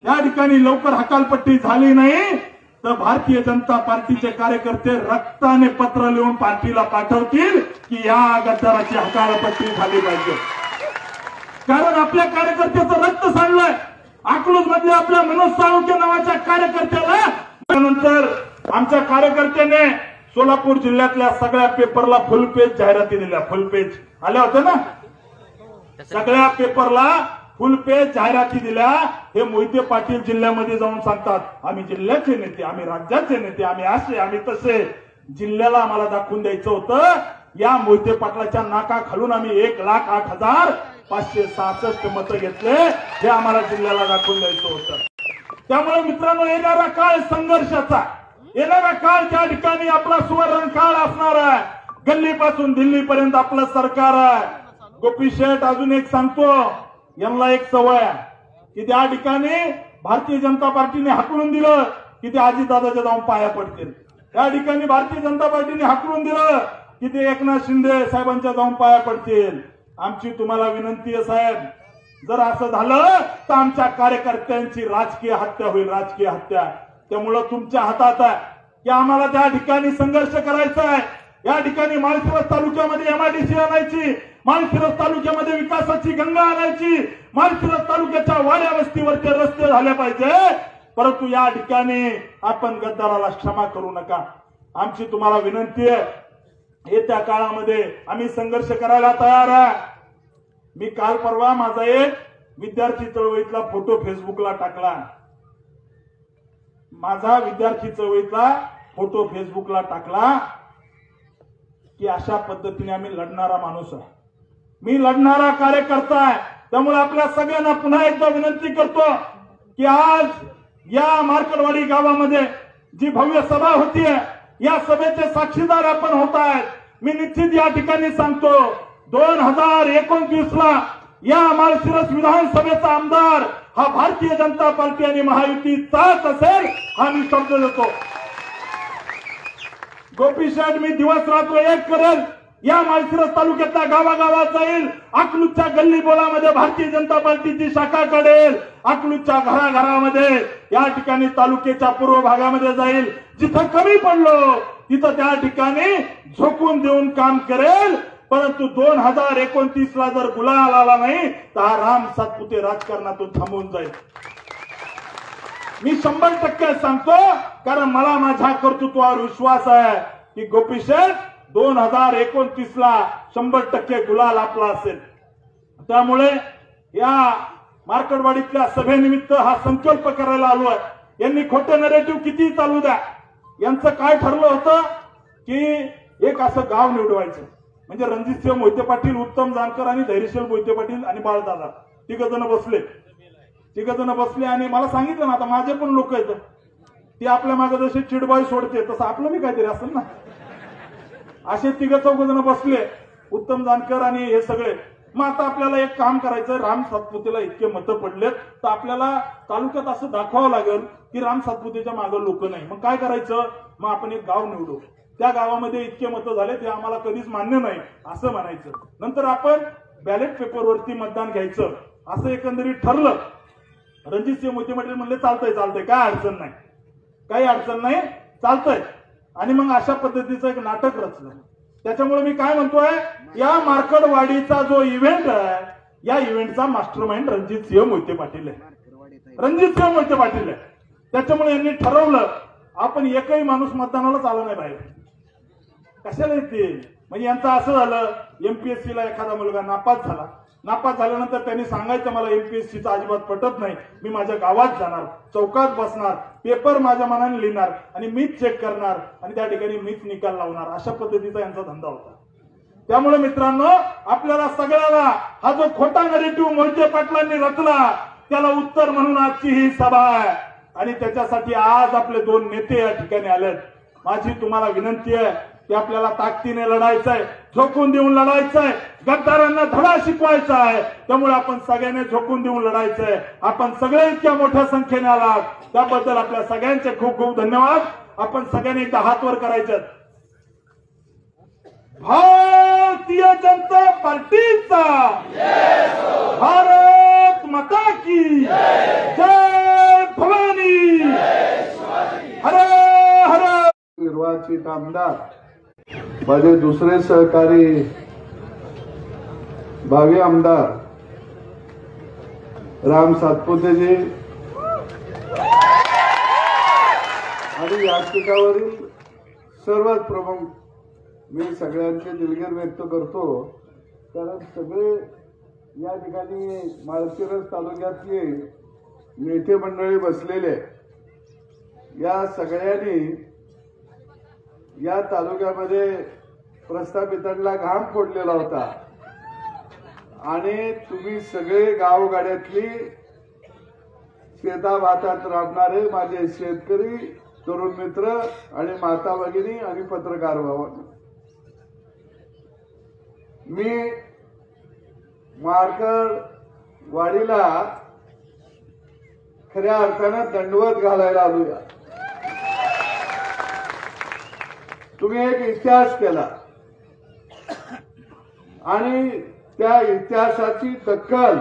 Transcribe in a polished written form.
त्या ठिकाणी लवकर हकालपट्टी झाली नाही तर भारतीय जनता पार्टीचे कार्यकर्ते रक्ताने पत्र लिहून पार्टीला पाठवतील की या गद्दाराची हकालपट्टी झाली पाहिजे. कारण आपल्या कार्यकर्त्याचं रक्त सांडलंय. अकलूज मधल्या आपल्या मनोज साळुंखे नावाच्या कार्यकर्त्याला त्यानंतर आमच्या कार्यकर्त्याने सोलापूर जिल्ह्यातल्या सगळ्या पेपरला फुल पेज जाहिराती दिल्या. फुल पेज आल्या होत्या ना, सगळ्या पेपरला फुल पेज जाहिराती दिल्या. हे मोहिते पाटील जिल्ह्यामध्ये जाऊन सांगतात आम्ही जिल्ह्याचे नेते, आम्ही राज्याचे नेते, आम्ही असे आम्ही तसे. जिल्ह्याला आम्हाला दाखवून द्यायचं होतं या मोहिते पाटलाच्या नाका खालून आम्ही 1,08,566 मतं घेतले, हे आम्हाला जिल्ह्याला दाखवून द्यायचं होतं. त्यामुळे मित्रांनो येणारा काळ संघर्षाचा, येणारा काळ त्या ठिकाणी आपला सुवर्ण काळ असणार आहे. गल्लीपासून दिल्लीपर्यंत आपलं सरकार आहे. गोपी शेठ अजून एक सांगतो, यांना एक सवय आहे की त्या ठिकाणी भारतीय जनता पार्टीने हाकलून दिलं की ते अजितदादाच्या जाऊन पाया पडतील. त्या ठिकाणी भारतीय जनता पार्टीने हाकलून दिलं की ते एकनाथ शिंदे साहेबांच्या जाऊन पाया पडतील. आमची तुम्हाला विनंती आहे साहेब, जर असं झालं तर आमच्या कार्यकर्त्यांची राजकीय हत्या होईल, राजकीय हत्या. त्यामुळं तुमच्या हातात आहे की आम्हाला त्या ठिकाणी संघर्ष करायचा आहे. या ठिकाणी माळशिरस तालुक्यामध्ये एमआयडीसी आणायची, माळशिरस तालुक्यामध्ये विकासाची गंगा आणायची, माळशिरस तालुक्याच्या वाड्या वस्तीवरचे रस्ते झाले पाहिजे. परंतु या ठिकाणी आपण गद्दाराला क्षमा करू नका. आमची तुम्हाला विनंती आहे, येत्या काळामध्ये आम्ही संघर्ष करायला तयार आहे. मी काल परवा माझा एक विद्यार्थी चळवळीतला फोटो फेसबुकला टाकला. माझा विद्यार्थी चळवळीतला फोटो फेसबुकला टाकला की अशा पद्धतीने आम्ही लढणारा माणूस आहे, मी लढणारा कार्यकर्ता आहे. त्यामुळे आपल्या सगळ्यांना पुन्हा एकदा विनंती करतो की आज या मार्कडवाडी गावामध्ये जी भव्य सभा होतीये, या सभेचे साक्षीदार आपण होत आहेत. मी निश्चित या ठिकाणी सांगतो 2029 ला या माळशिरस विधानसभेचा आमदार हा भारतीय जनता पार्टी आणि महायुतीचाच असेल, हा मी शब्द देतो. गोपी शेठ मी दिवस रात्र एक करेल, या माळशिरस तालुक्यातल्या गावागावात जाईल, अकलूजच्या गल्ली बोळामध्ये भारतीय जनता पार्टीची शाखा काढेल, अकलूजच्या घराघरामध्ये या ठिकाणी तालुक्याच्या पूर्व भागामध्ये जाईल, जिथं कमी पडलो तिथं त्या ठिकाणी झोकून देऊन काम करेल. परंतु 2029 ला जर गुलाल आला नाही तर हा राम सातपुते राजकारणातून थांबून जाईल. मी 100% सांगतो, कारण मला माझ्या कर्तृत्वावर विश्वास आहे की गोपी शेठ 2029 ला 100% गुलाल आपला असेल. त्यामुळे या मार्कडवाडीतल्या सभेनिमित्त हा संकल्प करायला आलोय. यांनी खोटे नरेटिव्ह किती चालू द्या, यांचं काय ठरलं होतं की एक असं गाव निवडवायचं, म्हणजे रणजितसिंह मोहिते पाटील, उत्तम जानकर आणि धैर्यशील मोहिते पाटील आणि बाळदादा तिघजण बसले आणि मला सांगितलं ना, आता माझे पण लोक आहेत ते आपल्या मागे जसे चिडबाई सोडते तसं आपलं मी काहीतरी असेल ना. असे 3-4 जण बसले, उत्तम जानकर आणि हे सगळे. मग आता आपल्याला एक काम करायचं, राम सातपुतेला इतके मतं पडलेत तर आपल्याला तालुक्यात असं दाखवावं लागेल की राम सातपुतेच्या मागे लोक नाही. मग काय करायचं, मग आपण एक गाव निवडू, त्या गावामध्ये इतके मतं झाले ते आम्हाला कधीच मान्य नाही असं म्हणायचं. नंतर आपण बॅलेट पेपरवरती मतदान घ्यायचं असं एकंदरीत ठरलं. रणजितसिंह मोहिते पाटील म्हणले चालतंय, काय अडचण नाही, काही अडचण नाही, चालतंय. आणि मग अशा पद्धतीचं एक नाटक रचलं. त्याच्यामुळे मी काय म्हणतोय, या मार्कडवाडीचा जो इव्हेंट आहे, या इव्हेंटचा मास्टरमाइंड रणजितसिंह मोहिते पाटील आहे. त्याच्यामुळे यांनी ठरवलं आपण एकही माणूस मतदानालाच आला नाही बाहेर, कशाला येतील. म्हणजे यांचं असं झालं, एमपीएससी ला एखादा मुलगा नापास झाल्यानंतर त्यांनी सांगायचं मला एमपीएससीचं अजिबात पटत नाही, मी माझ्या गावात जाणार, चौकात बसणार, पेपर माझ्या मनाने लिहिणार आणि मीच चेक करणार आणि त्या ठिकाणी मीच निकाल लावणार, अशा पद्धतीचा यांचा धंदा होता. त्यामुळे मित्रांनो आपल्याला सगळ्याला हा जो खोटा नरेटिव्ह मोहिते पाटलांनी रचला त्याला उत्तर म्हणून आजची ही सभा आहे. आणि त्याच्यासाठी आज आपले 2 नेते या ठिकाणी आलेत. माझी तुम्हाला विनंती आहे की आपल्याला ताकदीने लढायचं आहे, झोकून देऊन लढायचं आहे, गद्दारांना धडा शिकवायचा आहे. त्यामुळे आपण सगळ्यांनी झोकून देऊन लढायचं आहे. आपण सगळे इतक्या मोठ्या संख्येने आलात त्याबद्दल आपल्या सगळ्यांचे खूप खूप धन्यवाद. आपण सगळ्यांनी एकदा हात वर करायचे. भारतीय जनता पार्टीचा भारत माता की जय. कदाचित आमदार माझे दुसरे सहकारी भावी आमदार राम सातपुतेजी आणि व्यासपीठावरील सर्वच प्रमुख मी सगळ्यांचे दिलगिरी व्यक्त करतो, कारण सगळे या ठिकाणी माळशिरस तालुक्यातले नेते मंडळी बसलेले, या सगळ्यांनी या तालुक्यामध्ये प्रस्थापितांना घाम फोडलेला होता आणि तुम्ही सगळे गावगाड्यातली शेताभातात राबणारे माझे शेतकरी तरुण मित्र आणि माता भगिनी आणि पत्रकार भावांनो, मी मार्कड वाडीला खऱ्या अर्थानं दंडवत घालायला आलोया. तुम्ही एक इतिहास केला आणि त्या इतिहासाची दखल